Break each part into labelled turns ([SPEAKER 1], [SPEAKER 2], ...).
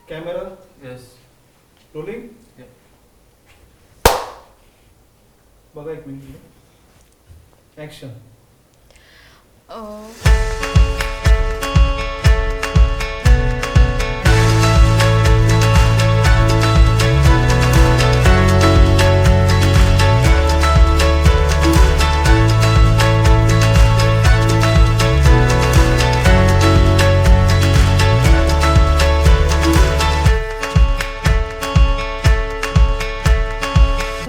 [SPEAKER 1] Camera
[SPEAKER 2] Yes.
[SPEAKER 1] rolling.
[SPEAKER 2] Yeah.
[SPEAKER 1] बघा एक minute. Action.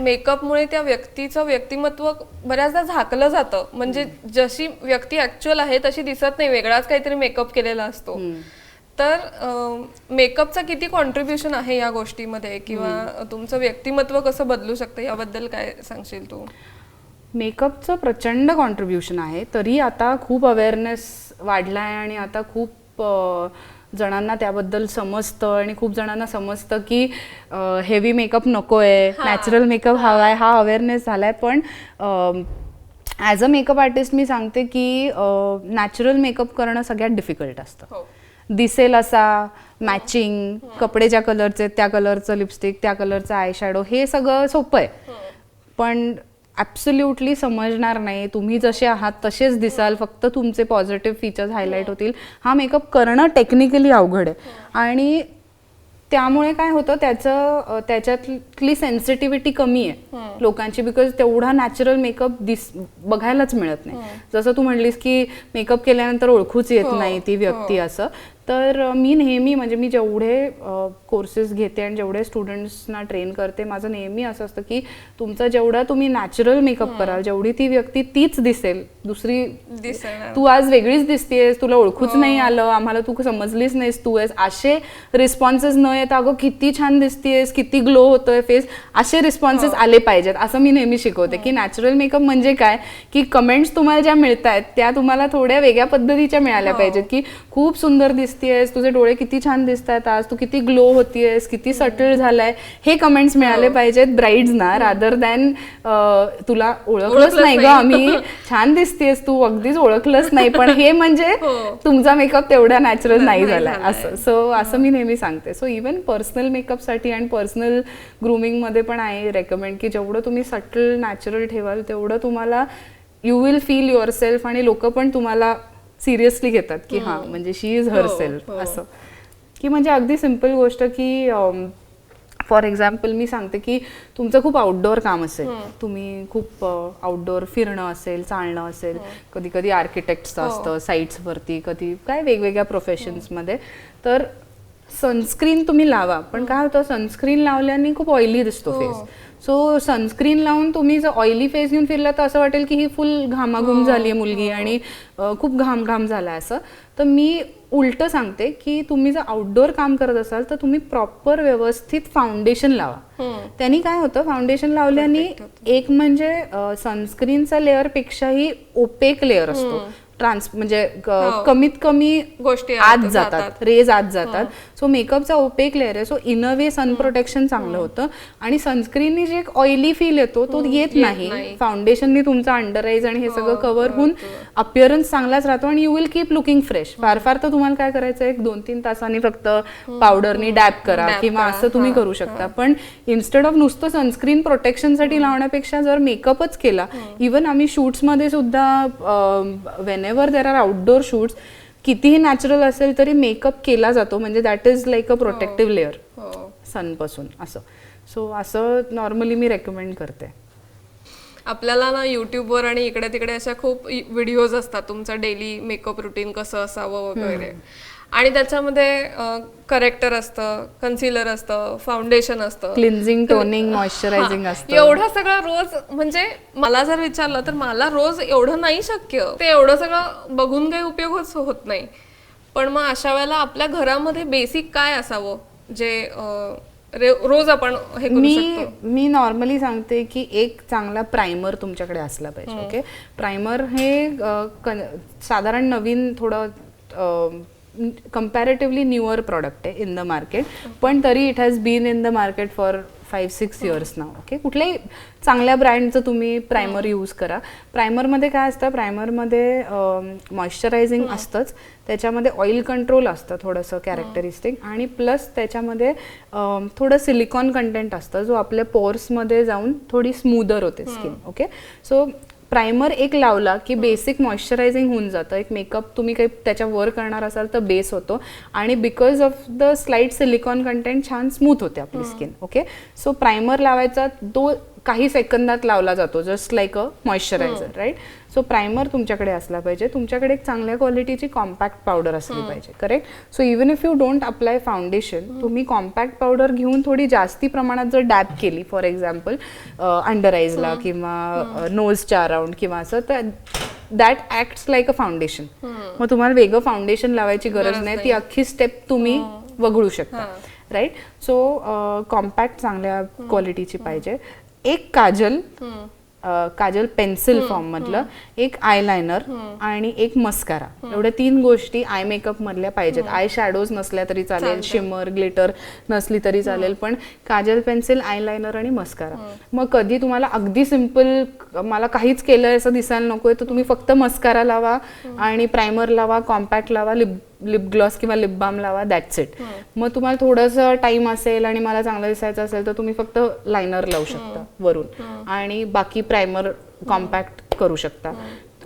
[SPEAKER 3] मेकअपमुळे त्या व्यक्तीचं व्यक्तिमत्व बऱ्याचदा झाकलं जातं. म्हणजे जशी व्यक्ती ऍक्च्युअल आहे तशी दिसत नाही, वेगळाच काहीतरी मेकअप केलेला असतो. तर मेकअपचं किती कॉन्ट्रीब्युशन आहे या गोष्टीमध्ये, किंवा तुमचं व्यक्तिमत्व कसं बदलू शकतं याबद्दल काय सांगशील तू?
[SPEAKER 4] मेकअपचं प्रचंड कॉन्ट्रीब्युशन आहे. तरी आता खूप अवेअरनेस वाढला आहे आणि आता खूप जणांना त्याबद्दल समजतं आणि खूप जणांना समजतं की हेवी मेकअप नको आहे, नॅचरल मेकअप हवा आहे, हा अवेअरनेस झाला आहे. पण ॲज अ मेकअप आर्टिस्ट मी सांगते की नॅचरल मेकअप करणं सगळ्यात डिफिकल्ट असतं. दिसेल असा मॅचिंग, कपडे ज्या कलरचे त्या कलरचं लिपस्टिक, त्या कलरचं आय शॅडो, हे सगळं सोपं आहे. पण ॲब्सोल्युटली समजणार नाही, तुम्ही जसे आहात तसेच दिसाल, फक्त तुमचे पॉझिटिव्ह फीचर्स हायलाईट होतील. हा मेकअप करणं टेक्निकली अवघड आहे. आणि त्यामुळे काय होतं, त्याच्यातली सेन्सिटिव्हिटी कमी आहे लोकांची, बिकॉज तेवढा नॅचरल मेकअप बघायलाच मिळत नाही. जसं तू म्हणलीस की मेकअप केल्यानंतर ओळखूच येत नाही ती व्यक्ती, असं. तर मी नेहमी, म्हणजे मी जेवढे कोर्सेस घेते आणि जेवढे स्टुडंट्सना ट्रेन करते, माझं नेहमी असं असतं की तुमचं जेवढा तुम्ही नॅचरल मेकअप कराल, जेवढी ती व्यक्ती तीच दिसेल, दुसरी तू आज वेगळीच दिसतेस, तुला ओळखूच नाही आलं, आम्हाला तू समजलीच नाहीस तू आहेस, असे रिस्पॉन्सेस न येता अगं किती छान दिसतेस, किती ग्लो होतोय फेस, असे रिस्पॉन्सेस आले पाहिजेत. असं मी नेहमी शिकवते की नॅचरल मेकअप म्हणजे काय, की कमेंट्स तुम्हाला ज्या मिळत आहेत त्या तुम्हाला थोड्या वेगळ्या पद्धतीच्या मिळाल्या पाहिजेत. की खूप सुंदर दिसतेस, तुझे डोळे किती छान दिसतात आज, तू किती ग्लो होतीयस, किती सटल झालाय, हे कमेंट्स मिळाले पाहिजेत ब्राईड्सना, रादर दॅन तुला ओळखलंच नाही ग आम्ही, छान दिसतेस तू, अगदीच ओळखलंच नाही, पण हे म्हणजे तुमचा मेकअप तेवढा नॅचरल नाही झालाय, असं. सो असं मी नेहमी सांगते. सो इवन पर्सनल मेकअपसाठी आणि पर्सनल ग्रूमिंगमध्ये पण आय रेकमेंड की जेवढं तुम्ही सटल नॅचरल ठेवाल तेवढं तुम्हाला you will feel your self, आणि लोक पण तुम्हाला सिरियसली घेतात की हां, म्हणजे शी इज हर सेल्फ, असं. की म्हणजे अगदी सिम्पल गोष्ट की फॉर एक्झाम्पल मी सांगते की तुमचं खूप आउटडोअर काम असेल, तुम्ही खूप आउटडोअर फिरणं असेल, चालणं असेल, कधी कधी आर्किटेक्टचं असतं साईट्सवरती, कधी काय वेगवेगळ्या प्रोफेशन्समध्ये, तर सनस्क्रीन तुम्ही लावा. पण काय होतं, सनस्क्रीन लावल्याने खूप ऑइली दिसतो फेस. सो सनस्क्रीन लावून तुम्ही जर ऑइली फेस घेऊन फिरला तर असं वाटेल की ही फुल घामाघूम झाली आहे मुलगी आणि खूप घाम झाला, असं. तर मी उलट सांगते की तुम्ही जर आउटडोअर काम करत असाल तर तुम्ही प्रॉपर व्यवस्थित फाउंडेशन लावा. त्यांनी काय होतं, फाउंडेशन लावल्याने एक म्हणजे सनस्क्रीनचा लेअर पेक्षाही ओपेक लेअर असतो, म्हणजे कमीत कमी
[SPEAKER 3] गोष्टी
[SPEAKER 4] आत जातात, रेज आत जातात. सो मेकअपचा ओपेक लेअर आहे. So in a way sun protection चांगलं होतं, आणि सनस्क्रीनने जे एक ऑइली फील येतो तो येत नाही. फाउंडेशननी तुमचा अंडर आईज आणि हे सगळं कव्हर होऊन अपिअरन्स चांगलाच राहतो आणि you will keep looking fresh. फार फार तर तुम्हाला काय करायचं, एक 2-3 तासांनी फक्त पावडरनी डॅप करा किंवा असं तुम्ही करू शकता. पण इन्स्टेड ऑफ नुसतं सनस्क्रीन प्रोटेक्शनसाठी लावण्यापेक्षा जर मेकअपच केला, इवन आम्ही शूट्समध्ये सुद्धा whenever there are outdoor shoots, कितीही नॅचरल असेल तरी मेकअप केला जातो, म्हणजे that is like a protective layer सनपासून, असं. सो असं नॉर्मली मी रेकमेंड करते.
[SPEAKER 3] आपल्याला ना युट्यूबवर आणि इकडे तिकडे अशा खूप व्हिडिओज असतात तुमचं डेली मेकअप रुटीन कसं असावं वगैरे, आणि त्याच्यामध्ये करेक्टर असतं, कन्सिलर असतं, फाउंडेशन असतं,
[SPEAKER 4] क्लिन्झिंग, टोनिंग, मॉइश्चरायझिंग असतं.
[SPEAKER 3] एवढं सगळं रोज, म्हणजे मला जर विचारलं तर मला रोज एवढं नाही शक्य, ते एवढं सगळं बघून काही उपयोगच होत नाही. पण मग अशा वेळेला आपल्या घरामध्ये बेसिक काय असावं जे रोज आपण हे करू शकतो?
[SPEAKER 4] मी नॉर्मली सांगते की एक चांगला प्रायमर तुमच्याकडे असला पाहिजे. ओके, प्रायमर हे साधारण नवीन, थोडं comparatively newer product आहे in the market, पण तरी it has been in the market for 5-6 years ना. ओके, कुठल्याही चांगल्या ब्रँडचं तुम्ही प्रायमर यूज करा. प्रायमरमध्ये काय असतं, प्रायमरमध्ये मॉइश्चरायझिंग असतंच, त्याच्यामध्ये ऑइल कंट्रोल असतं थोडंसं कॅरेक्टरिस्टिक, आणि प्लस त्याच्यामध्ये थोडं सिलिकॉन कंटेंट असतं जो आपल्या पोर्समध्ये जाऊन थोडी स्मूदर होते स्किन. ओके, सो प्रायमर एक लावला की बेसिक मॉइश्चरायझिंग होऊन जातं. एक मेकअप तुम्ही काही त्याच्यावर करणार असाल तर बेस होतो, आणि because of the slight silicon content छान स्मूथ होते आपली स्किन. ओके, सो प्रायमर लावायचा तो काही सेकंदात लावला जातो, just like a moisturiser, right. So primer तुमच्याकडे असला पाहिजे, तुमच्याकडे एक चांगल्या क्वालिटीची कॉम्पॅक्ट पावडर असली पाहिजे, correct. So even if you don't apply foundation, तुम्ही कॉम्पॅक्ट पावडर घेऊन थोडी जास्ती प्रमाणात जर डॅब केली, फॉर एक्झाम्पल अंडर आईजला किंवा नोजच्या अराउंड किंवा असं, तर that acts like a foundation. मग तुम्हाला वेगळं फाउंडेशन लावायची गरज नाही, ती अख्खी स्टेप तुम्ही वगळू शकता, राईट. सो कॉम्पॅक्ट चांगल्या क्वालिटीची पाहिजे. एक काजल पेन्सिल फॉर्म मधलं, एक आयलायनर आणि एक मस्कारा, एवढ्या 3 गोष्टी आय मेकअप मधल्या पाहिजेत. आय शॅडोज नसल्या तरी चालेल, शिमर ग्लिटर नसली तरी चालेल, पण काजल पेन्सिल, आयलायनर आणि मस्कारा. मग कधी तुम्हाला अगदी सिम्पल, मला काहीच केलं असं दिसायला नकोय, तर तुम्ही फक्त मस्कारा लावा आणि प्रायमर लावा, कॉम्पॅक्ट लावा, लिप ग्लॉस किंवा लिप बाम लावा, दॅट्स इट. मग तुम्हाला थोडंसं टाइम असेल आणि मला चांगलं दिसायचं असेल तर तुम्ही फक्त लायनर लावू शकता वरून, आणि बाकी प्रायमर कॉम्पॅक्ट करू शकता.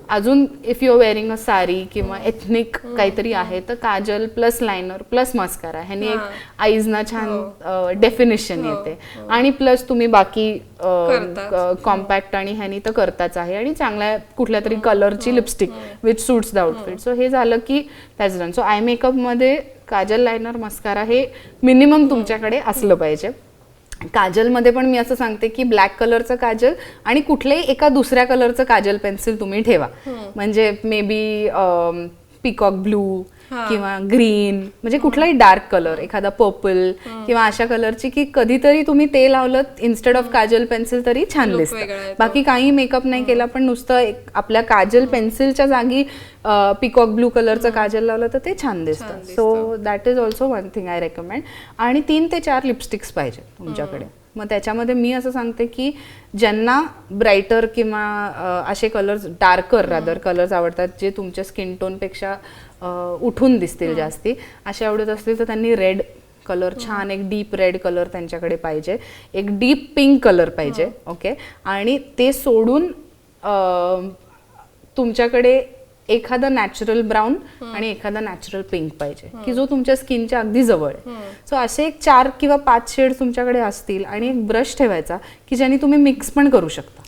[SPEAKER 4] अजून if you are wearing a sari किंवा एथनिक काहीतरी आहे तर kajal plus liner plus mascara, ह्यानी एक आईजना छान डेफिनेशन येते. आणि प्लस तुम्ही बाकी कॉम्पॅक्ट आणि ह्यानी तर करताच आहे, आणि चांगल्या कुठल्या तरी कलरची lipstick which suits the outfit. So हे झालं की that's done. So eye makeup मध्ये काजल, लायनर, मस्कारा हे मिनिमम तुमच्याकडे असलं पाहिजे. काजलमध्ये पण मी असं सांगते की ब्लॅक कलरचं काजल आणि कुठल्याही एका दुसऱ्या कलरचं काजल पेन्सिल तुम्ही ठेवा, म्हणजे मे बी पिकॉक ब्लू किंवा ग्रीन, म्हणजे कुठलाही डार्क कलर, एखादा पर्पल किंवा अशा कलरची, की कधीतरी तुम्ही ते लावलं इन्स्टेड ऑफ काजल पेन्सिल तरी छान दिसतं. बाकी काही मेकअप नाही केला, पण नुसतं एक आपल्या काजल पेन्सिलच्या जागी पिकॉक ब्लू कलरचं काजल लावलं तर ते छान दिसतं. So that is also one thing I recommend. आणि 3 ते 4 लिपस्टिक्स पाहिजे तुमच्याकडे. मग त्याच्यामध्ये मी असं सांगते की ज्यांना ब्राईटर किंवा असे कलर्स, डार्कर रादर कलर्स आवडतात, जे तुमच्या स्किन टोनपेक्षा उठून दिसतील जास्ती, असे आवडत असतील तर त्यांनी रेड कलर, छान एक डीप रेड कलर त्यांच्याकडे पाहिजे, एक डीप पिंक कलर पाहिजे. ओके, आणि ते सोडून तुमच्याकडे एखादा नॅचरल ब्राऊन आणि एखादा नॅचरल पिंक पाहिजे, की जो तुमच्या स्किनच्या अगदी जवळ आहे. सो असे एक 4 किंवा 5 शेड्स तुमच्याकडे असतील, आणि एक ब्रश ठेवायचा की ज्याने तुम्ही मिक्स पण करू शकता.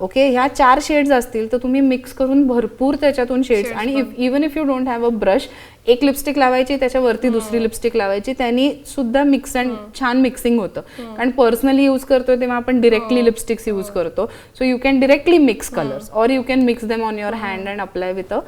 [SPEAKER 4] ओके, ह्या 4 शेड्स असतील तर तुम्ही मिक्स करून भरपूर त्याच्यातून शेड्स, आणि even if you don't have a brush, एक लिपस्टिक लावायची, त्याच्यावरती दुसरी लिपस्टिक लावायची, त्यांनी सुद्धा मिक्स अँड छान मिक्सिंग होतं. कारण पर्सनली यूज करतोय तेव्हा आपण डिरेक्टली लिपस्टिक्स यूज करतो. So you can directly mix colours, or you can mix them on your hand and apply with a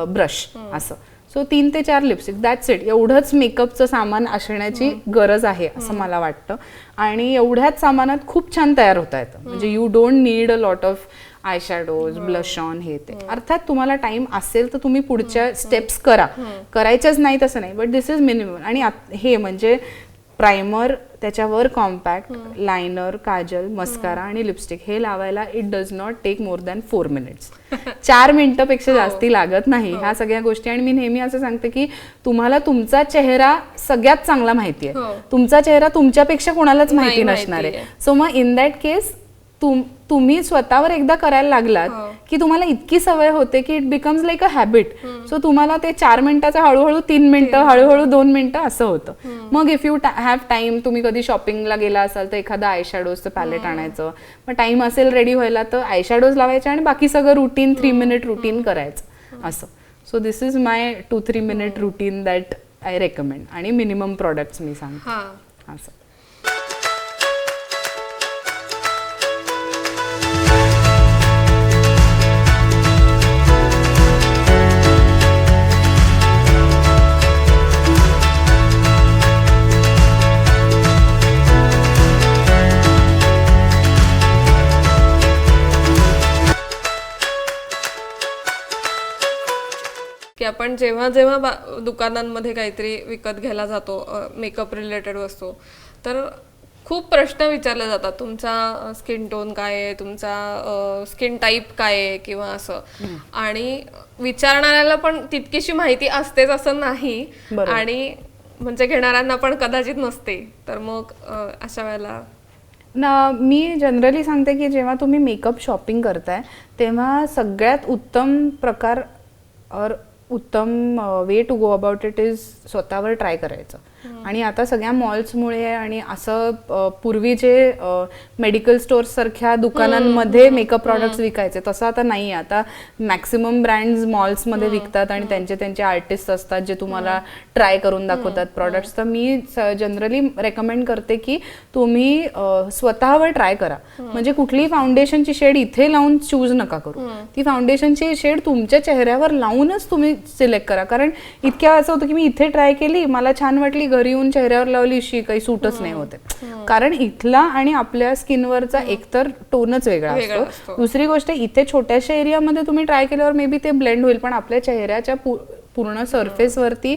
[SPEAKER 4] brush, असं. सो 3 ते 4 लिपस्टिक, दॅट्स इट. एवढंच मेकअपचं सामान असण्याची गरज आहे असं मला वाटतं, आणि एवढ्याच सामानात खूप छान तयार होता येतं. म्हणजे you don't need a lot of I shadows, blush on, हे ते. अर्थात तुम्हाला टाइम असेल तर तुम्ही पुढच्या स्टेप्स करा, करायच्याच नाही तसं नाही, बट दिस इज मिनिमम. आणि हे म्हणजे प्रायमर, त्याच्यावर कॉम्पॅक्ट, लायनर, काजल, मस्कारा आणि लिपस्टिक हे लावायला it does not take more than 4 minutes. 4 मिनिटापेक्षा जास्ती लागत नाही ह्या सगळ्या गोष्टी. आणि मी नेहमी असं सांगते की तुम्हाला तुमचा चेहरा सगळ्यात चांगला माहिती आहे, तुमचा चेहरा तुमच्यापेक्षा कोणालाच माहिती नसणार आहे. सो मग इन दॅट केस तुम्ही स्वतःवर एकदा करायला लागलात की तुम्हाला इतकी सवय होते की it becomes like a habit. So तुम्हाला ते 4 मिनिटाचं हळूहळू 3 मिनिटं, हळूहळू 2 मिनिटं असं होतं. मग इफ यू हॅव टाइम, तुम्ही कधी शॉपिंगला गेला असाल तर एखादा आय शॅडोजचं पॅलेट आणायचं, मग टाइम असेल रेडी व्हायला तर आय शॅडोज लावायचे आणि बाकी सगळं रुटीन 3 मिनिट रुटीन करायचं असं. So this is my 2-3 minute routine that I recommend. आणि मिनिमम प्रॉडक्ट्स मी सांगते असं.
[SPEAKER 3] की आपण जेव्हा जेव्हा दुकानांमध्ये काहीतरी विकत घ्यायला जातो मेकअप रिलेटेड वस्तू, तर खूप प्रश्न विचारले जातात, तुमचा स्किन टोन काय आहे, तुमचा स्किन टाईप काय आहे किंवा असं, आणि विचारणाऱ्याला पण तितकीशी माहिती असतेच असं नाही, आणि म्हणजे घेणाऱ्यांना पण कदाचित नसते. तर मग अशा वेळेला
[SPEAKER 4] मी जनरली सांगते की जेव्हा तुम्ही मेकअप शॉपिंग करताय तेव्हा सगळ्यात उत्तम प्रकार और उत्तम way to go about it is स्वतःवर ट्राय करायचं. आणि आता सगळ्या मॉल्समुळे आणि असं पूर्वी जे मेडिकल स्टोर्स सारख्या दुकानांमध्ये मेकअप प्रॉडक्ट्स विकायचे तसं आता नाही. आता मॅक्सिमम ब्रँड्स मॉल्समध्ये विकतात आणि त्यांचे आर्टिस्ट असतात जे तुम्हाला ट्राय करून दाखवतात प्रॉडक्ट्स. तर मी जनरली रेकमेंड करते की तुम्ही स्वतःवर ट्राय करा. म्हणजे कुठलीही फाउंडेशनची शेड इथे लावून चूज नका करू. ती फाउंडेशनची शेड तुमच्या चेहऱ्यावर लावूनच तुम्ही सिलेक्ट करा. कारण इतक्या असं होतं की मी इथे ट्राय केली, मला छान वाटली, घरी येऊन चेहऱ्यावर लावली, काही सूटच नाही होते. कारण इथला आणि आपल्या स्किनवरचा एकतर टोनच वेगळा असतो. दुसरी गोष्ट, इथे छोट्याशा एरियामध्ये तुम्ही ट्राय केल्यावर मे बी ते ब्लेंड होईल, पण आपल्या चेहऱ्याच्या पूर्ण सरफेसवरती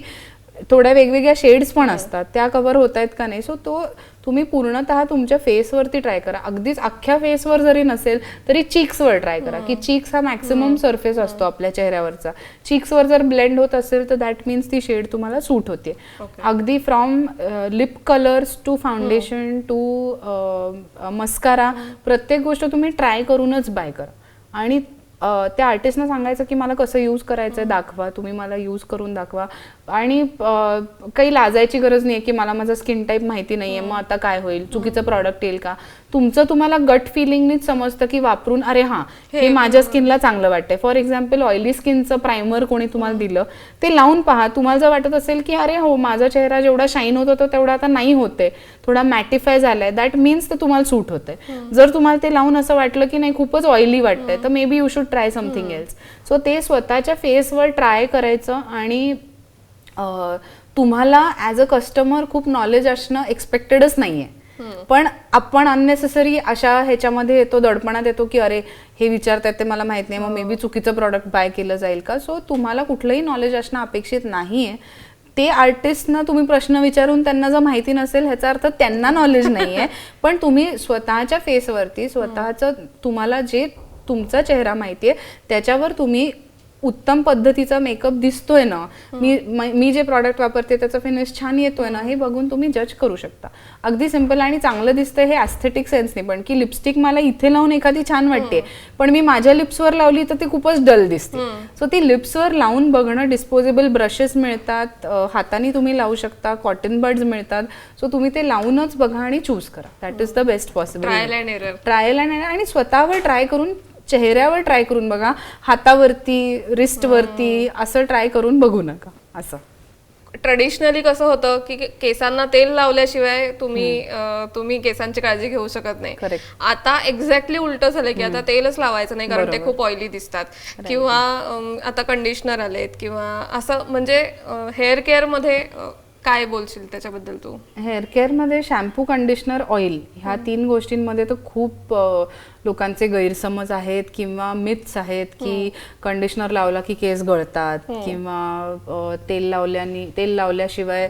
[SPEAKER 4] थोड्या वेगवेगळ्या शेड्स पण असतात, त्या कव्हर होत आहेत का नाही. सो तो तुम्ही पूर्णतः तुमच्या फेसवरती ट्राय करा. अगदीच अख्ख्या फेसवर जरी नसेल तरी चिक्सवर ट्राय करा, की चिक्स हा मॅक्सिमम सरफेस असतो आपल्या चेहऱ्यावरचा. चिक्सवर जर ब्लेंड होत असेल तर दॅट मीन्स ती शेड तुम्हाला सूट होते. अगदी from lip colours to foundation to mascara, प्रत्येक गोष्ट तुम्ही ट्राय करूनच बाय करा. आणि त्या आर्टिस्टना सांगायचं की मला कसं यूज करायचं दाखवा, तुम्ही मला यूज करून दाखवा. आणि काही लाजायची गरज नाही की मला माझा स्किन टाईप माहिती नाहीये, मग आता काय होईल, चुकीचं प्रॉडक्ट येईल का. तुमचं तुम्हाला गट फिलिंगनीच समजतं की वापरून अरे हां हे माझ्या स्किनला चांगलं वाटतंय. फॉर एक्झाम्पल ऑइली स्किनचं प्रायमर कोणी तुम्हाला दिलं ते लावून पहा. तुम्हाला जर वाटत असेल की अरे हो माझा चेहरा जेवढा शाईन होत होता तेवढा आता नाही होते, थोडा मॅटिफाय झालाय, दॅट मीन्स ते तुम्हाला सूट होतंय. जर तुम्हाला ते लावून असं वाटलं की नाही खूपच ऑइली वाटतंय तर may be you should try something else. So ते स्वतःच्या फेसवर ट्राय करायचं. आणि तुम्हाला ॲज अ कस्टमर खूप नॉलेज असणं एक्सपेक्टेडच नाहीये, पण आपण अननेसेसरी अशा ह्याच्यामध्ये येतो, दडपणात येतो की अरे हे विचारतायत ते मला माहित नाही, मग मे बी चुकीचं प्रॉडक्ट बाय केलं जाईल का. सो तुम्हाला कुठलंही नॉलेज असणं अपेक्षित नाहीये. ते आर्टिस्टना तुम्ही प्रश्न विचारून त्यांना जर माहिती नसेल ह्याचा अर्थ त्यांना नॉलेज नाहीये, पण तुम्ही स्वतःच्या फेसवरती स्वतःचं तुम्हाला जे तुमचा चेहरा माहितीये त्याच्यावर तुम्ही उत्तम पद्धतीचा मेकअप दिसतोय ना, मी जे प्रॉडक्ट वापरते त्याचा फिनिश छान येतोय ना, हे बघून तुम्ही जज करू शकता. अगदी सिंपल. आणि चांगलं दिसतंय हे ॲस्थेटिक सेन्सने पण, की लिपस्टिक मला इथे लावून एखादी छान वाटते पण मी माझ्या लिप्सवर लावली तर ती खूपच डल दिसते. सो ती लिप्सवर लावून बघणं. डिस्पोजेबल ब्रशेस मिळतात, हाताने तुम्ही लावू शकता, कॉटन बड्स मिळतात. सो तुम्ही ते लावूनच बघा आणि चूज करा. That is the best possible. Trial and error. आणि स्वतःवर ट्राय करून, चेहऱ्यावर ट्राय करून बघा, हातावरती, रिस्टवरती असं ट्राय करून बघू नका. असं
[SPEAKER 3] ट्रेडिशनली कसं होतं की केसांना तेल लावल्याशिवाय तुम्ही केसांची काळजी घेऊ शकत नाही. आता एक्झॅक्टली उलट झालंय की आता तेलच लावायचं नाही कारण ते खूप ऑइली दिसतात, किंवा आता कंडिशनर आलेत, किंवा असं. म्हणजे हेअर केअर मध्ये काय बोलशील त्याच्याबद्दल तू?
[SPEAKER 4] हेअर केअरमध्ये शॅम्पू, कंडिशनर, ऑइल ह्या 3 गोष्टींमध्ये तर खूप लोकांचे गैरसमज आहेत किंवा मिथ्स आहेत की कंडिशनर लावला की केस गळतात, किंवा तेल लावल्याशिवाय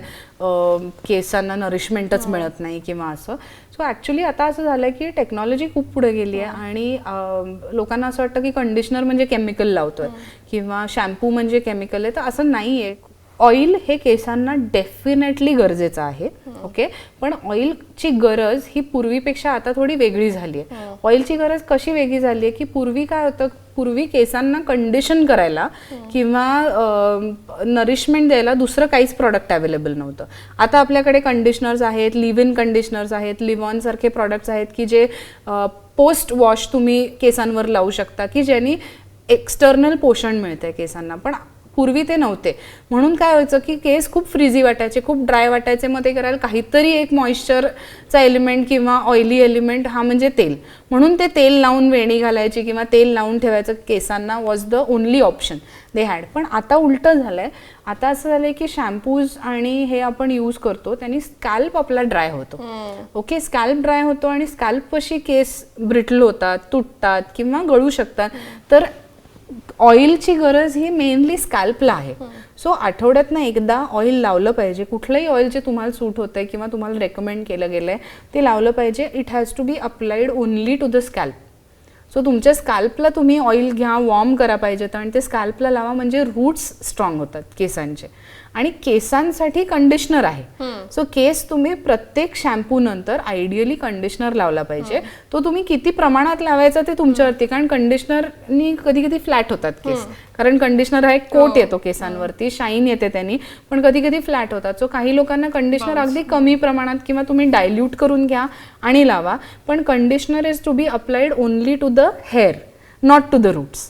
[SPEAKER 4] केसांना नरिशमेंटच मिळत नाही किंवा असं. सो ॲक्च्युली आता असं झालं की टेक्नॉलॉजी खूप पुढे गेली आहे आणि लोकांना असं वाटतं की कंडिशनर म्हणजे केमिकल लावतोय किंवा शॅम्पू म्हणजे केमिकल आहे, तर असं नाही आहे. ऑइल हे केसांना डेफिनेटली गरजेचं आहे, ओके. पण ऑइलची गरज ही पूर्वीपेक्षा आता थोडी वेगळी झाली आहे. ऑइलची गरज कशी वेगळी झाली आहे की पूर्वी काय होतं, पूर्वी केसांना कंडिशन करायला किंवा नरिशमेंट द्यायला दुसरं काहीच प्रॉडक्ट अवेलेबल नव्हतं. आता आपल्याकडे कंडिशनर्स आहेत, लिव्ह इन कंडिशनर्स आहेत, लिव्ह ऑन सारखे प्रॉडक्ट्स आहेत की जे पोस्ट वॉश तुम्ही केसांवर लावू शकता, की ज्यांनी एक्सटर्नल पोषण मिळतंय केसांना. पण पूर्वी ते नव्हते. म्हणून काय व्हायचं की केस खूप फ्रीझी वाटायचे, खूप ड्राय वाटायचे. मग ते करायला काहीतरी एक मॉइश्चरचा एलिमेंट किंवा ऑइली एलिमेंट हा म्हणजे तेल. म्हणून ते तेल लावून वेणी घालायची किंवा तेल लावून ठेवायचं केसांना was the only option they had. पण आता उलटं झालंय. आता असं झालंय की शॅम्पूज आणि हे आपण यूज करतो त्यांनी स्कॅल्प आपला ड्राय होतो, ओके. स्कॅल्प ड्राय होतो आणि स्कॅल्प पशी केस ब्रिटल होतात, तुटतात किंवा गळू शकतात. तर ऑइलची गरज ही मेनली स्कॅल्पला आहे. सो आठवड्यातनं एकदा ऑइल लावलं पाहिजे. कुठलंही ऑइल जे तुम्हाला सूट होतंय किंवा तुम्हाला रेकमेंड केलं गेलंय ते लावलं पाहिजे. It has to be applied only to the scalp. So तुमच्या स्कॅल्पला तुम्ही ऑइल घ्या, वॉर्म करा पाहिजेत आणि ते स्कॅल्पला लावा, म्हणजे रूट्स स्ट्रॉंग होतात केसांचे. आणि केसांसाठी कंडिशनर आहे. सो केस तुम्ही प्रत्येक शॅम्पू नंतर आयडियली कंडिशनर लावला पाहिजे. तो तुम्ही किती प्रमाणात लावायचा ते तुमच्यावरती, कारण कंडिशनरनी कधी कधी फ्लॅट होतात केस, कारण कंडिशनर हा एक कोट येतो केसांवरती, शाईन येते त्यांनी, पण कधी कधी फ्लॅट होतात. सो काही लोकांना कंडिशनर अगदी कमी प्रमाणात किंवा तुम्ही डायल्यूट करून घ्या आणि लावा, पण conditioner is to be applied only to the hair, not to the roots.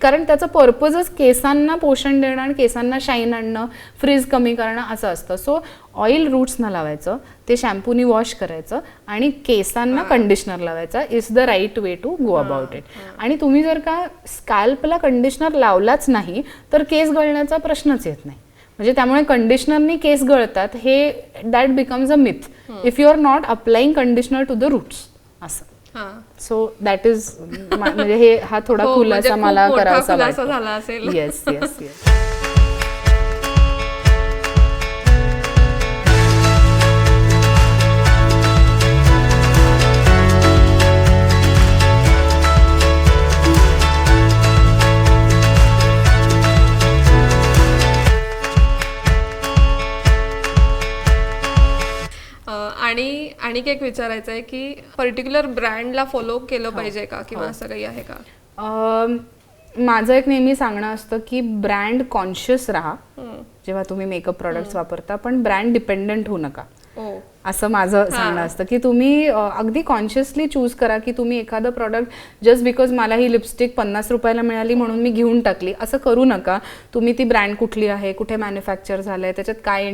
[SPEAKER 4] कारण त्याचं पर्पजच केसांना पोषण देणं आणि केसांना शाईन आणणं, फ्रीज कमी करणं असं असतं. सो ऑइल रूट्सना लावायचं, ते शॅम्पूनी वॉश करायचं आणि केसांना कंडिशनर लावायचं is the right way to go about it. आणि तुम्ही जर का स्कॅल्पला कंडिशनर लावलाच नाही तर केस गळण्याचा प्रश्नच येत नाही. म्हणजे त्यामुळे कंडिशनरनी केस गळतात हे that becomes a myth if you are not applying conditioner to the roots असं. सो दॅट इज म्हणजे हे हा थोडा खुलासा मला करायचा
[SPEAKER 3] झाला असेल.
[SPEAKER 4] Yes yes yes.
[SPEAKER 3] आणि एक विचारायचं आहे की पर्टिक्युलर ब्रँडला फॉलो केलं पाहिजे का किंवा असं काही आहे का?
[SPEAKER 4] माझं एक नेहमी सांगणं असतं की ब्रँड कॉन्शियस राहा जेव्हा तुम्ही मेकअप प्रॉडक्ट्स वापरता, पण ब्रँड डिपेंडंट होऊ नका असं माझं सांगणं असतं. की तुम्ही अगदी कॉन्शियसली चूज करा की तुम्ही एखादं प्रॉडक्ट जस्ट बिकॉज मला ही लिपस्टिक 50 रुपयाला मिळाली म्हणून मी घेऊन टाकली असं करू नका. तुम्ही ती ब्रँड कुठली आहे, कुठे मॅन्युफॅक्चर झालंय, त्याच्यात काय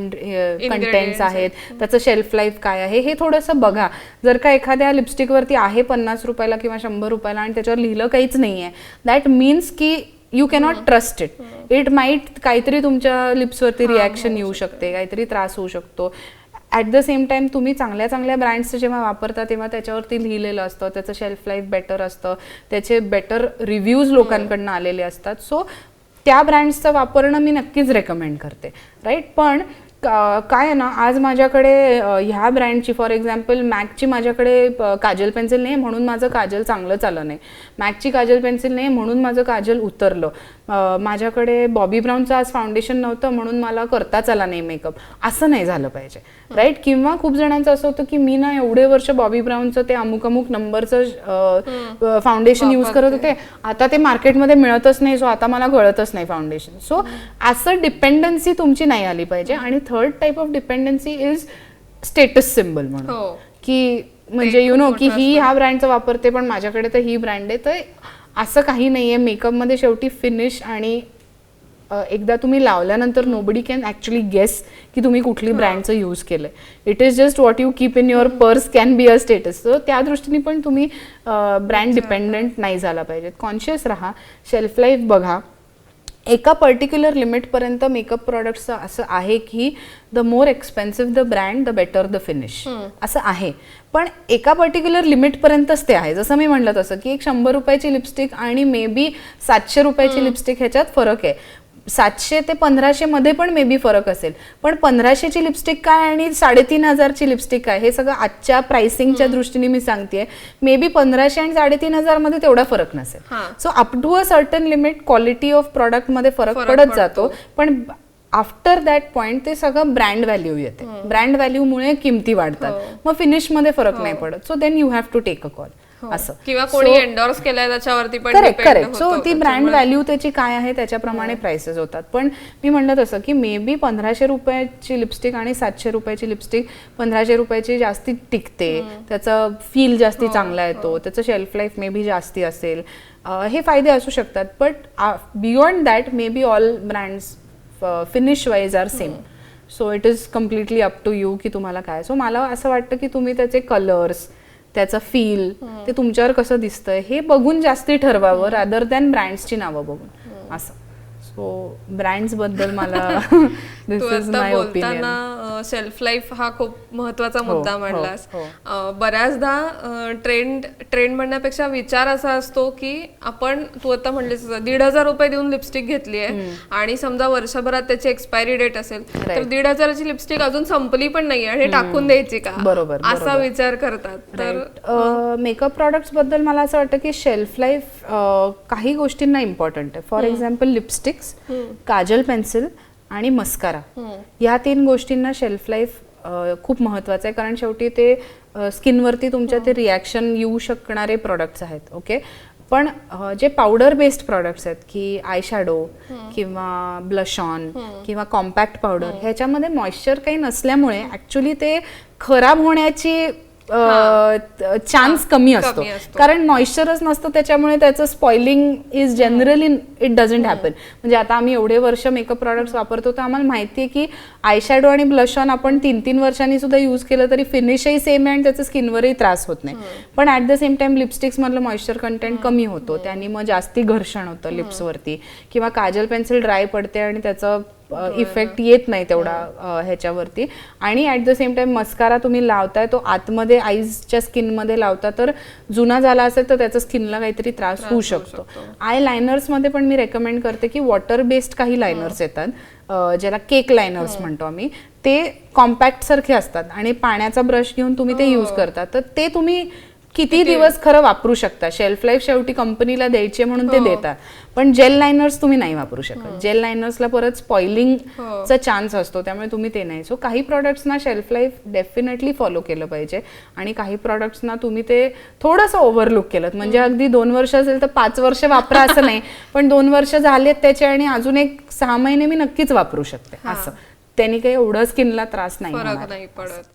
[SPEAKER 4] कंटेंट्स आहेत, त्याचं शेल्फ लाईफ काय आहे हे थोडंसं बघा. जर का एखाद्या लिपस्टिकवरती आहे 50 रुपयाला किंवा 100 रुपयाला आणि त्याच्यावर लिहिलं काहीच नाही आहे, दॅट मीन्स की you cannot trust it. It might काहीतरी तुमच्या लिप्सवरती रिॲक्शन येऊ शकते, काहीतरी त्रास होऊ शकतो. ॲट द सेम टाइम तुम्ही चांगल्या चांगल्या ब्रँड्सचं जेव्हा वापरता तेव्हा त्याच्यावरती लिहिलेलं असतं, त्याचं शेल्फ लाईफ बेटर असतं, त्याचे बेटर रिव्ह्यूज लोकांकडनं आलेले असतात. सो त्या ब्रँड्सचं वापरणं मी नक्कीच रेकमेंड करते, राईट. पण काय आहे ना, आज माझ्याकडे ह्या ब्रँडची फॉर एक्झाम्पल मॅकची माझ्याकडे काजल पेन्सिल नाही म्हणून माझं काजल चांगलं चाललं नाही, मॅकची काजल पेन्सिल नाही म्हणून माझं काजल उतरलं, माझ्याकडे बॉबी ब्राऊनचं आज फाउंडेशन नव्हतं म्हणून मला करताच आला नाही मेकअप, असं नाही झालं पाहिजे, राईट. किंवा खूप जणांचं असं होतं की मी ना एवढे वर्ष बॉबी ब्राऊनचं ते अमुक नंबरचं फाउंडेशन यूज करत होते, आता ते मार्केटमध्ये मिळतच नाही, सो आता मला कळतच नाही फाउंडेशन. सो असं डिपेंडन्सी तुमची नाही आली पाहिजे. आणि third type of dependency is status symbol म्हणून, की म्हणजे यु नो की ही ह्या ब्रँडचं वापरते पण माझ्याकडे तर ही ब्रँड आहे. तर असं काही नाहीये. मेकअपमध्ये शेवटी फिनिश आणि एकदा तुम्ही लावल्यानंतर नोबडी कॅन ॲक्च्युली गेस की तुम्ही कुठली ब्रँडचं यूज केलंय. It is just what you keep in your purse can be a status. So त्या दृष्टीने पण तुम्ही ब्रँड डिपेंडंट नाही झाला पाहिजेत. कॉन्शियस राहा, शेल्फ लाईफ बघा. एका पर्टिक्युलर लिमिटपर्यंत मेकअप प्रॉडक्ट्सचं असं आहे की the more expensive the brand the better the finish असं आहे. पण एका पर्टिक्युलर लिमिटपर्यंतच ते आहे. जसं मी म्हटलं तसं की एक 100 रुपयाची लिपस्टिक आणि मे बी 700 रुपयाची लिपस्टिक ह्याच्यात फरक आहे. 700 ते 1500 मध्ये पण मे बी फरक असेल, पण 1500ची लिपस्टिक काय आणि 3500ची लिपस्टिक काय हे सगळं आजच्या प्राइसिंगच्या दृष्टीने मी सांगतेय. मे बी 1500 आणि 3500 मध्ये तेवढा फरक नसेल. So up to a certain limit quality of product मध्ये फरक पडत जातो. पण आफ्टर दॅट पॉइंट ते सगळं ब्रँड व्हॅल्यू येते. ब्रँड व्हॅल्यूमुळे किमती वाढतात, मग फिनिशमध्ये फरक नाही पडत. So then you have to take a call असं.
[SPEAKER 3] किंवा कोणी एंडोर्स केलाय त्याच्यावरती पण
[SPEAKER 4] करेक्ट. सो ती ब्रँड व्हॅल्यू त्याची काय आहे त्याच्याप्रमाणे प्राइसेस होतात. पण मी म्हणलं तसं की मे बी 1500 रुपयाची लिपस्टिक आणि 700 रुपयाची लिपस्टिक 1500 रुपयाची जास्ती टिकते, त्याचा फील जास्ती चांगला येतो, त्याचं शेल्फ लाईफ मे बी जास्ती असेल, हे फायदे असू शकतात. But beyond that maybe all brands finish wise are same. So it is completely up to you की तुम्हाला काय. सो मला असं वाटतं की तुम्ही त्याचे कलर्स, त्याचं फील, ते तुमच्यावर कसं दिसतंय हे बघून जास्ती ठरवावं रादर दॅन ब्रँड्सची नावं बघून असं. सो ब्रँड्स बद्दल मला this is my opinion.
[SPEAKER 3] Shelf life हा खूप महत्वाचा मुद्दा मांडलास.
[SPEAKER 4] हो.
[SPEAKER 3] बऱ्याचदा ट्रेंड म्हणण्यापेक्षा विचार असा असतो की आपण, तू आता म्हणलीस 1,500 रुपये देऊन लिपस्टिक घेतली आहे आणि समजा वर्षभरात त्याची एक्सपायरी डेट असेल तर 1,500ची लिपस्टिक अजून संपली पण नाही आणि टाकून द्यायची का,
[SPEAKER 4] बरोबर,
[SPEAKER 3] असा विचार करतात. तर
[SPEAKER 4] मेकअप प्रोडक्ट्स बद्दल मला असं वाटतं की शेल्फ लाईफ काही गोष्टींना इम्पॉर्टंट आहे. For example lipsticks, Kajal pencil आणि मस्कारा, या 3 गोष्टींना शेल्फ लाईफ खूप महत्वाचं आहे, कारण शेवटी ते स्किनवरती तुमच्या ते रिॲक्शन येऊ शकणारे प्रोडक्ट्स आहेत. ओके, पण जे पावडर बेस्ड प्रोडक्ट्स आहेत की आय शॅडो किंवा ब्लश ऑन किंवा कॉम्पॅक्ट पावडर, ह्याच्यामध्ये मॉइश्चर काही नसल्यामुळे ऍक्च्युली ते खराब होण्याची चान्स कमी असतो, कारण मॉइश्चरच नसतं, त्याच्यामुळे त्याचं spoiling is generally it doesn't happen. म्हणजे आता आम्ही एवढे वर्ष मेकअप प्रॉडक्ट्स वापरतो तर आम्हाला माहिती आहे की आय शॅडो आणि ब्लश ऑन आपण 3-3 वर्षांनी सुद्धा यूज केलं तरी फिनिशही सेम आहे आणि त्याचा स्किनवरही त्रास होत नाही. पण at the same time lipsticks मधलं मॉइश्चर कंटेंट कमी होतो, त्यांनी मग जास्ती घर्षण होतं लिप्सवरती, किंवा काजल पेन्सिल ड्राय पडते आणि त्याचं इफेक्ट येत नाही तेवढा ह्याच्यावरती. आणि at the same time mascara तुम्ही लावताय तो आतमध्ये आईजच्या स्किनमध्ये लावता तर जुना झाला असेल तर त्याचा स्किनला काहीतरी त्रास होऊ शकतो. आय लायनर्समध्ये पण मी रेकमेंड करते की वॉटर बेस्ड काही लायनर्स येतात ज्याला केक लायनर्स म्हणतो आम्ही, ते कॉम्पॅक्ट सारखे असतात आणि पाण्याचा ब्रश घेऊन तुम्ही ते यूज करता, तर ते तुम्ही किती दिवस खरं वापरू शकता. शेल्फ लाईफ शेवटी कंपनीला द्यायची म्हणून ते देतात, पण जेल लायनर्स तुम्ही नाही वापरू शकत. जेल लायनर्सला परत स्पॉइलिंगचा चान्स असतो, त्यामुळे तुम्ही ते नाही. सो काही प्रॉडक्ट्सना शेल्फ लाईफ डेफिनेटली फॉलो केलं पाहिजे आणि काही प्रॉडक्ट्सना तुम्ही ते थोडंसं ओव्हरलुक केलं, म्हणजे अगदी 2 वर्ष असेल तर 5 वर्ष वापरा असं नाही, पण 2 वर्ष झालेत त्याचे आणि अजून एक 6 महिने मी नक्कीच वापरू शकते, असं त्यांनी काही एवढं स्किनला त्रास नाही
[SPEAKER 3] पडत.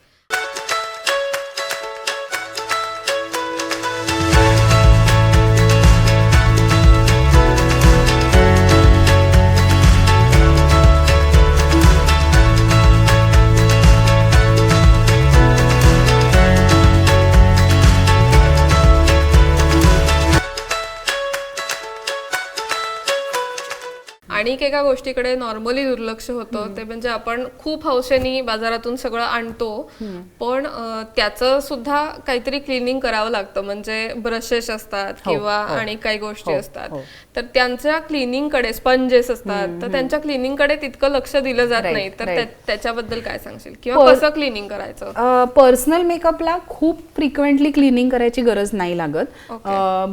[SPEAKER 3] आणि एका गोष्टीकडे नॉर्मली दुर्लक्ष होतं, ते म्हणजे आपण खूप हौसेनी बाजारातून सगळं आणतो, पण त्याचं सुद्धा काहीतरी क्लिनिंग करावं लागतं. म्हणजे ब्रशेस असतात किंवा आणि काही गोष्टी असतात, तर त्यांच्या क्लिनिंग कडे, स्पंजेस असतात तर त्यांच्या क्लिनिंग कडे तितकं लक्ष दिलं जात नाही. तर त्याच्याबद्दल काय सांगशील, किंवा कसं क्लिनिंग करायचं?
[SPEAKER 4] पर्सनल मेकअपला खूप फ्रिक्वेंटली क्लिनिंग करायची गरज नाही लागत.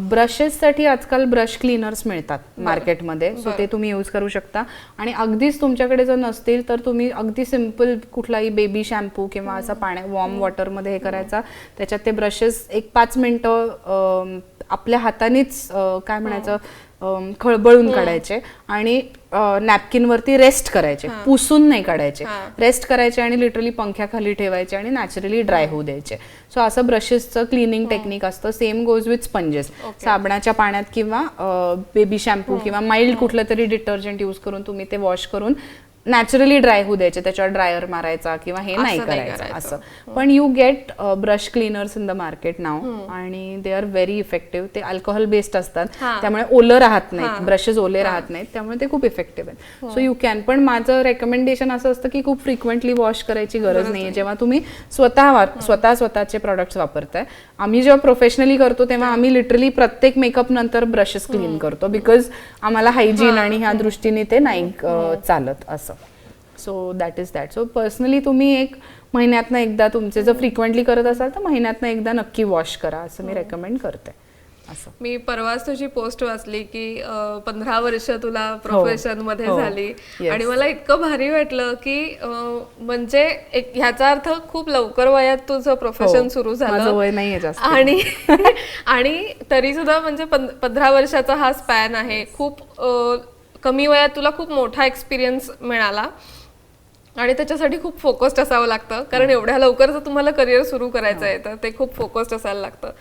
[SPEAKER 4] ब्रशेस साठी आजकाल ब्रश क्लीनर्स मिळतात मार्केटमध्ये, सो ते तुम्ही यूज करू शकता. आणि अगदीच तुमच्याकडे जर नसतील तर तुम्ही अगदी सिंपल कुठलाही बेबी शॅम्पू किंवा असा वॉर्म वॉटर मध्ये हे करायचा, त्याच्यात ते ब्रशेस 1-5 मिनिटं आपल्या हातानेच काय म्हणायचं खळबळून काढायचे आणि नॅपकिन वरती रेस्ट करायचे, पुसून नाही काढायचे, रेस्ट करायचे आणि लिटरली पंख्याखाली ठेवायचे आणि नॅचरली ड्राय होऊ द्यायचे. सो असं ब्रशेसचं क्लिनिंग टेक्निक असतं. सेम गोज विथ स्पंजेस, साबणाच्या पाण्यात किंवा बेबी शॅम्पू किंवा माइल्ड कुठलं तरी डिटर्जंट यूज करून तुम्ही ते वॉश करून नॅचरली ड्राय होऊ द्यायचे, त्याच्यावर ड्रायर मारायचा किंवा हे नाही करायचं असं. पण you get brush cleaners in the market नाव आणि दे आर व्हेरी इफेक्टिव्ह. ते अल्कोहोल बेस्ड असतात, त्यामुळे ओलं राहत नाहीत, ब्रशेस ओले राहत नाहीत, त्यामुळे ते खूप इफेक्टिव्ह आहेत. So you can. पण माझं रेकमेंडेशन असं असतं की खूप फ्रिक्वेंटली वॉश करायची गरज नाहीये जेव्हा तुम्ही स्वतःचे प्रॉडक्ट्स वापरताय. आम्ही जेव्हा प्रोफेशनली करतो तेव्हा आम्ही लिटरली प्रत्येक मेकअप नंतर ब्रशेस क्लीन करतो, बिकॉज आम्हाला हायजीन आणि ह्या दृष्टीने ते नाही चालत असं. So that is that. So personally तुम्ही 1 महिन्यातनं एकदा, तुमचे जर फ्रिक्वेंटली करत असाल तर महिन्यातनं एकदा नक्की वॉश करा, असं मी रेकमेंड करते. असं
[SPEAKER 3] मी परवाच तुझी पोस्ट वाचली की 15 वर्ष तुला प्रोफेशन मध्ये झाली आणि मला इतकं भारी वाटलं की म्हणजे ह्याचा अर्थ खूप लवकर वयात तुझं प्रोफेशन सुरू झालं.
[SPEAKER 4] वय नाहीये जास्त
[SPEAKER 3] आणि तरी सुद्धा म्हणजे 15 वर्षाचा हा स्पॅन आहे. खूप कमी वयात तुला खूप मोठा एक्सपिरियन्स मिळाला आणि त्याच्यासाठी खूप फोकस्ड असावं लागतं, कारण एवढ्या लवकर जर तुम्हाला करिअर सुरू करायचं आहे तर ते खूप फोकस्ड असायला लागतं.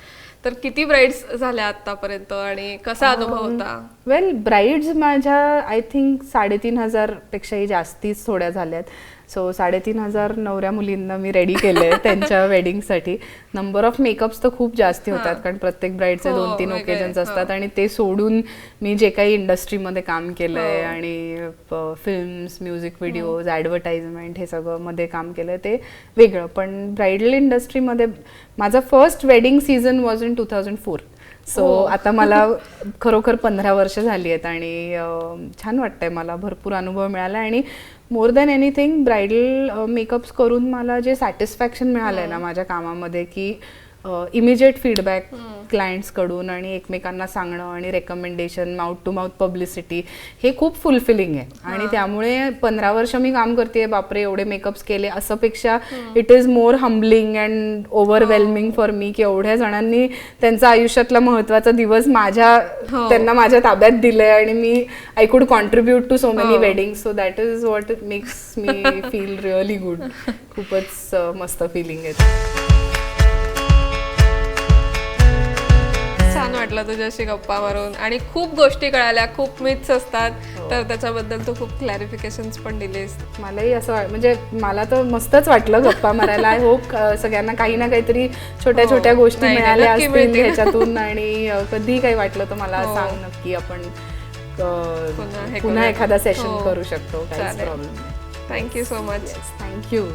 [SPEAKER 3] तर किती ब्राइड्स झाल्या आतापर्यंत आणि कसा अनुभव होता?
[SPEAKER 4] वेल, ब्राइड्स माझ्या आय थिंक 3,500 पेक्षाही जास्तीच थोड्या झाल्यात. सो 3,500 नवऱ्या मुलींना मी रेडी केलंय त्यांच्या वेडिंगसाठी. नंबर ऑफ मेकअप्स तर खूप जास्ती होतात कारण प्रत्येक ब्राईडचे
[SPEAKER 3] हो,
[SPEAKER 4] 2-3
[SPEAKER 3] वेगळे,
[SPEAKER 4] ओकेजन्स असतात आणि ते सोडून मी जे काही इंडस्ट्रीमध्ये काम केलंय आणि फिल्म्स, म्युझिक व्हिडिओज, ॲडव्हर्टाइजमेंट हे सगळं मध्ये काम केलंय ते वेगळं. पण ब्रायडल इंडस्ट्रीमध्ये माझा first wedding season was in 2004. So आता मला खरोखर 15 वर्ष झाली आहेत आणि छान वाटतंय, मला भरपूर अनुभव मिळाला आणि more than anything bridal makeups करून मला जे सॅटिस्फॅक्शन मिळालंय ना माझ्या कामामध्ये की इमिजिएट फीडबॅक क्लायंट्सकडून आणि एकमेकांना सांगणं आणि recommendation, mouth to mouth publicity, हे खूप फुलफिलिंग आहे. आणि त्यामुळे 15 वर्ष मी काम करते, बापरे एवढे मेकअप्स केले असं पेक्षा it is more humbling and overwhelming for me की एवढ्या जणांनी त्यांचा आयुष्यातला महत्वाचा दिवस त्यांना माझ्या ताब्यात दिलंय आणि मी I could contribute to so many wedding. So that is what makes me feel really good. खूपच मस्त फिलिंग आहे.
[SPEAKER 3] छान वाटलं तुझ्याशी गप्पा मारून आणि खूप गोष्टी कळाल्या. खूप मिथ्स असतात तर त्याच्याबद्दल तू खूप क्लॅरिफिकेशन्स पण दिलेस.
[SPEAKER 4] मलाही असं म्हणजे मला तर मस्तच वाटलं गप्पा मारायला. आय होप सगळ्यांना काही ना काहीतरी छोट्या छोट्या गोष्टी मिळाल्या असतील ह्याच्यातून आणि कधीही काही वाटलं तर मला सांग नक्की. आपण पुन्हा एखादा सेशन करू शकतो. काहीच प्रॉब्लेम नाही.
[SPEAKER 3] Thank you so much.
[SPEAKER 4] थँक्यू.